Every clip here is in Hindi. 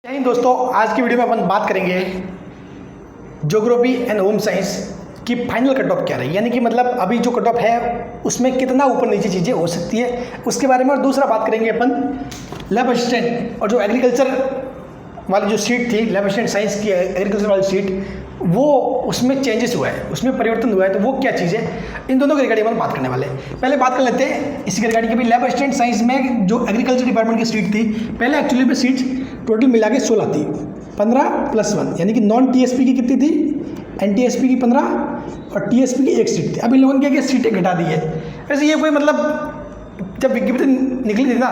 जय हिंद दोस्तों, आज की वीडियो में अपन बात करेंगे ज्योग्राफी एंड होम साइंस की फाइनल कट ऑफ क्या रही, यानी कि मतलब अभी जो कट ऑफ है उसमें कितना ऊपर नीचे चीज़ें हो सकती है उसके बारे में। और दूसरा बात करेंगे अपन लैब असिस्टेंट और जो एग्रीकल्चर वाली जो सीट थी, लैब असिस्टेंट साइंस की एग्रीकल्चर वाली सीट, वो उसमें चेंजेस हुआ है, उसमें परिवर्तन हुआ है, तो वो क्या चीज़ है, इन दोनों के रिगार्डिंग अपन बात करने वाले हैं। पहले बात कर लेते हैं इसी के रिगार्डिंग कि लैब असिस्टेंट साइंस में जो एग्रीकल्चर डिपार्टमेंट की सीट थी, पहले एक्चुअली में सीट टोटल मिला के 16 थी, 15+1, यानी कि नॉन टीएसपी की कितनी थी, एनटीएसपी की 15 और टीएसपी की 1 सीट थी। अब इन लोगों ने क्या सीटें घटा दी है। वैसे ये कोई मतलब जब विज्ञप्ति निकली थी ना,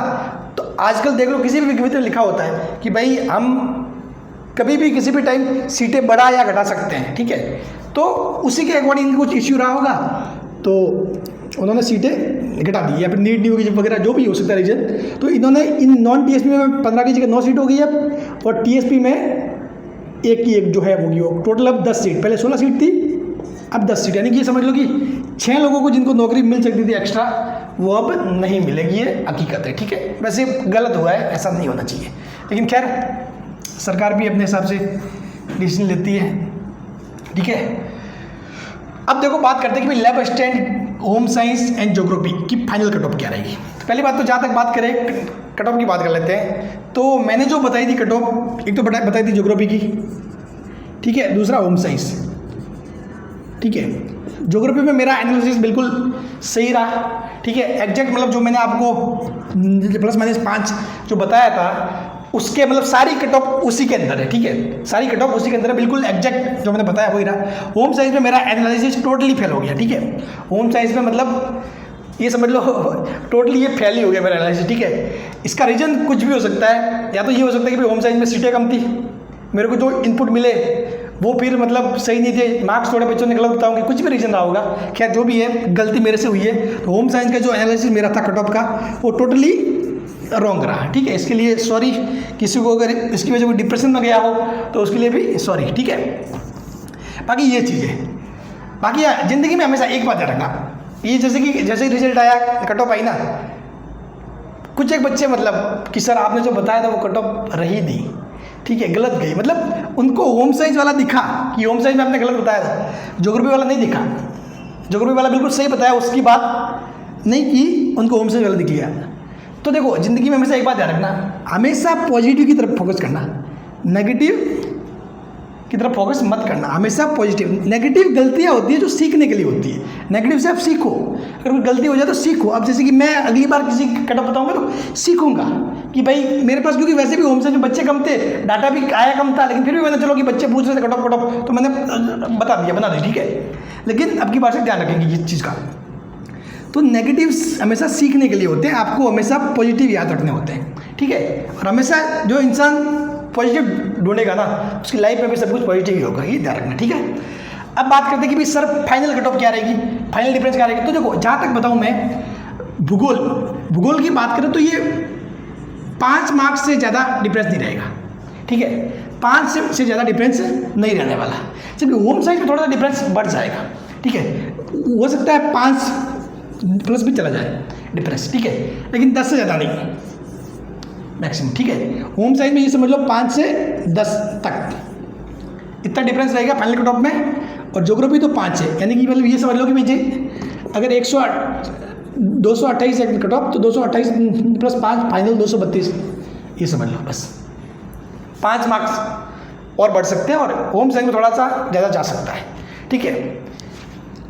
तो आजकल देख लो किसी भी विज्ञप्ति में लिखा होता है कि भाई हम कभी भी किसी भी टाइम सीटें बढ़ा या घटा सकते हैं, ठीक है। तो उसी के अकॉर्डिंग कुछ इश्यू रहा होगा तो उन्होंने सीटें घटा दी, या फिर नीट न्यू की वगैरह जो भी हो सकता है रीजन। तो इन्होंने इन नॉन टीएसपी में 15 की जगह 9 सीट हो गई अब, और टीएसपी में एक की एक जो है वो गई, टोटल अब 10 सीट, पहले 16 सीट थी अब 10 सीट, यानी कि ये समझ लो कि 6 लोगों को जिनको नौकरी मिल सकती थी एक्स्ट्रा, वो अब नहीं मिलेगी, ये हकीकत है, ठीक है। वैसे गलत हुआ है, ऐसा नहीं होना चाहिए, लेकिन खैर सरकार भी अपने हिसाब से डिसीजन लेती है, ठीक है। अब देखो बात करते हैं कि भाई lab assistant, home science and geography की फाइनल कट ऑफ क्या रहेगी। तो पहली बात तो जहाँ तक बात करें कट ऑफ की बात कर लेते हैं, तो मैंने जो बताई थी कट ऑफ, एक तो बताई थी ज्योग्राफी की, ठीक है, दूसरा होम साइंस, ठीक है। ज्योग्राफी में मेरा एनालिसिस बिल्कुल सही रहा, ठीक है। एग्जैक्ट मतलब जो मैंने आपको +-5 जो बताया था उसके मतलब सारी कट ऑफ उसी के अंदर है, ठीक है, सारी कट ऑफ उसी के अंदर है, बिल्कुल एग्जैक्ट जो मैंने बताया वही रहा। होम साइंस में मेरा एनालिसिस टोटली फेल हो गया, ठीक है। होम साइंस में मतलब ये समझ लो टोटली ये फेल ही हो गया मेरा एनालिसिस, ठीक है। इसका रीज़न कुछ भी हो सकता है, या तो ये हो सकता है कि भाई होम साइंस में सीटें कम थी, मेरे को जो इनपुट मिले वो फिर मतलब सही नहीं थे, मार्क्स थोड़े बच्चों ने गलत बताऊंगे, कुछ भी रीज़न रहा होगा, खैर जो भी है गलती मेरे से हुई है। तो होम साइंस का जो एनालिसिस मेरा था कट ऑफ का, वो टोटली रॉन्ग रहा, ठीक है। इसके लिए सॉरी, किसी को अगर इसकी वजह से कोई डिप्रेशन में गया हो तो उसके लिए भी सॉरी, ठीक है। बाकी ये चीज़ है, बाकी ज़िंदगी में हमेशा एक बात याद रखना, ये जैसे ही रिजल्ट आया, कट ऑफ आई ना, कुछ एक बच्चे मतलब कि सर आपने जो बताया था वो कट ऑफ रही नहीं, ठीक है, गलत गई, मतलब उनको होम साइंस वाला दिखा कि होम साइंस में आपने गलत बताया था, ज्योग्राफी वाला नहीं दिखा, ज्योग्राफी वाला बिल्कुल सही बताया, उसकी बात नहीं की, उनको होम साइंस वाला दिख गया। तो देखो ज़िंदगी में हमेशा एक बात याद रखना, हमेशा पॉजिटिव की तरफ फोकस करना, नेगेटिव की तरफ फोकस मत करना, हमेशा पॉजिटिव। नेगेटिव गलतियाँ होती है जो सीखने के लिए होती है, नेगेटिव से आप सीखो, अगर कोई गलती हो जाए तो सीखो। अब जैसे कि मैं अगली बार किसी कट ऑफ बताऊंगा तो सीखूंगा कि भाई मेरे पास, क्योंकि वैसे भी होम साइंस में बच्चे कम थे, डाटा भी आया कम था, लेकिन फिर भी मैंने चलो कि बच्चे पूछ रहे थे कट ऑफ, तो मैंने बना दी, ठीक है। लेकिन अब की बार से ध्यान रखेंगे इस चीज़ का, तो नेगेटिव्स हमेशा सीखने के लिए होते हैं, आपको हमेशा पॉजिटिव याद रखने होते हैं, ठीक है। और हमेशा जो इंसान पॉजिटिव ढूंढेगा ना, उसकी लाइफ में भी सब कुछ पॉजिटिव ही होगा, ये ध्यान रखना, ठीक है। अब बात करते हैं कि भाई सर फाइनल कट ऑफ क्या रहेगी, फाइनल डिफरेंस क्या रहेगी। तो देखो जहाँ तक बताऊँ मैं, भूगोल की बात करें तो ये 5 मार्क्स से ज़्यादा डिफरेंस नहीं रहेगा, ठीक है, 5 से ज़्यादा डिफरेंस नहीं रहने वाला। जबकि होम साइंस में थोड़ा सा डिफरेंस बढ़ जाएगा, ठीक है, हो सकता है 5+ भी चला जाए डिफरेंस, ठीक है, लेकिन 10 से ज़्यादा नहीं मैक्सिमम, ठीक है। होम साइंस में ये समझ लो 5 से 10 तक इतना डिफरेंस रहेगा फाइनल कट ऑफ में, और ज्योग्राफी तो 5 है, यानी कि मतलब ये समझ लो कि मुझे अगर 228 है कट ऑफ, तो 228 + 5 फाइनल 232, ये समझ लो बस। 5 मार्क्स और बढ़ सकते हैं, और होम साइंस में थोड़ा सा ज़्यादा जा सकता है, ठीक है,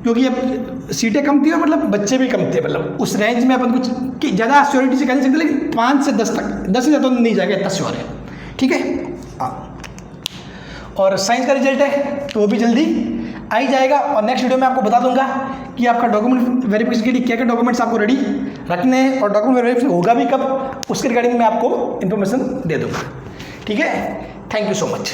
क्योंकि अब सीटें कम थी और मतलब बच्चे भी कम थे, मतलब उस रेंज में अपन कुछ कि ज़्यादा श्योरिटी से कह नहीं सकते, लेकिन 5 से 10 तक, 10 से ज़्यादा नहीं जाएगा, इतना श्योर है, ठीक है। हाँ, और साइंस का रिजल्ट है तो वो भी जल्दी आ ही जाएगा, और नेक्स्ट वीडियो में आपको बता दूंगा कि आपका डॉक्यूमेंट वेरिफिकेशन के लिए क्या क्या डॉक्यूमेंट्स आपको रेडी रखने हैं, और डॉक्यूमेंट वेरिफिकेशन होगा भी कब, उसके रिगार्डिंग मैं आपको इन्फॉर्मेशन दे दूँगा, ठीक है। Thank you so much.